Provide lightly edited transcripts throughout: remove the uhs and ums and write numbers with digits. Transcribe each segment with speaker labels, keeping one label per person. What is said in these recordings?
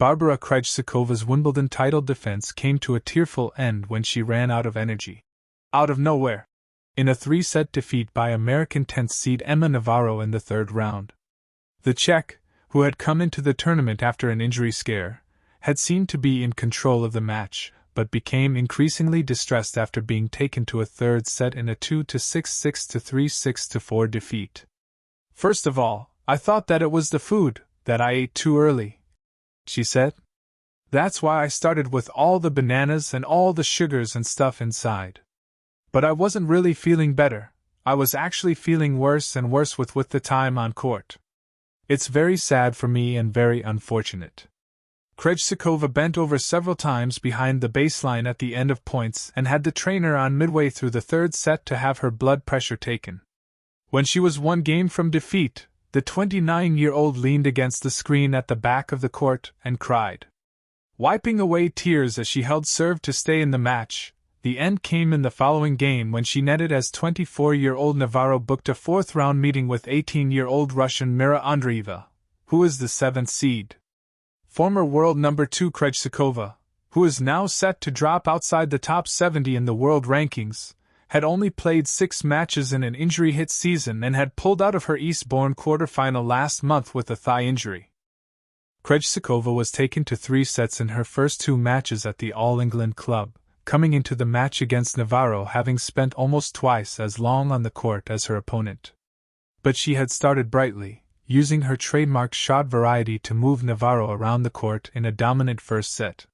Speaker 1: Barbara Krejcikova's Wimbledon title defense came to a tearful end when she ran out of energy. Out of nowhere. In a 3-set defeat by American 10th seed Emma Navarro in the third round. The Czech, who had come into the tournament after an injury scare, had seemed to be in control of the match, but became increasingly distressed after being taken to a third set in a 2-6, 6-3, 6-4 defeat. "First of all, I thought that it was the food, that I ate too early," she said. "That's why I started with all the bananas and all the sugars and stuff inside. But I wasn't really feeling better, I was actually feeling worse and worse with the time on court. It's very sad for me and very unfortunate." Krejcikova bent over several times behind the baseline at the end of points and had the trainer on midway through the third set to have her blood pressure taken. When she was one game from defeat, the 29-year-old leaned against the screen at the back of the court and cried. Wiping away tears as she held serve to stay in the match, the end came in the following game when she netted as 24-year-old Navarro booked a fourth-round meeting with 18-year-old Russian Mira Andreeva, who is the 7th seed. Former world number 2 Krejcikova, who is now set to drop outside the top 70 in the world rankings, had only played 6 matches in an injury-hit season and had pulled out of her Eastbourne quarterfinal last month with a thigh injury. Krejcikova was taken to 3 sets in her first 2 matches at the All England club, coming into the match against Navarro having spent almost twice as long on the court as her opponent. But she had started brightly, using her trademark shot variety to move Navarro around the court in a dominant first set.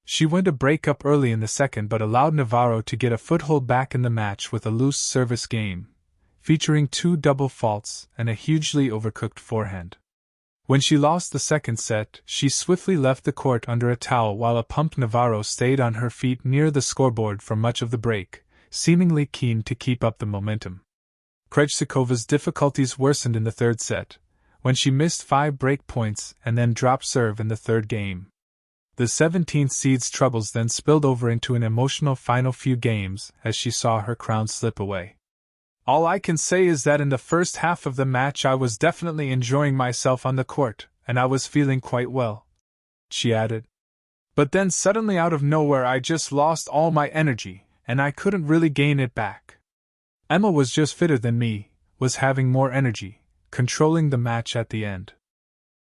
Speaker 1: She went a break up early in the second but allowed Navarro to get a foothold back in the match with a loose service game, featuring 2 double faults and a hugely overcooked forehand. When she lost the second set, she swiftly left the court under a towel while a pumped Navarro stayed on her feet near the scoreboard for much of the break, seemingly keen to keep up the momentum. Krejcikova's difficulties worsened in the third set, when she missed 5 break points and then dropped serve in the third game. The 17th seed's troubles then spilled over into an emotional final few games as she saw her crown slip away. "All I can say is that in the first half of the match I was definitely enjoying myself on the court, and I was feeling quite well," she added. "But then suddenly out of nowhere I just lost all my energy, and I couldn't really gain it back. Emma was just fitter than me, was having more energy, controlling the match at the end.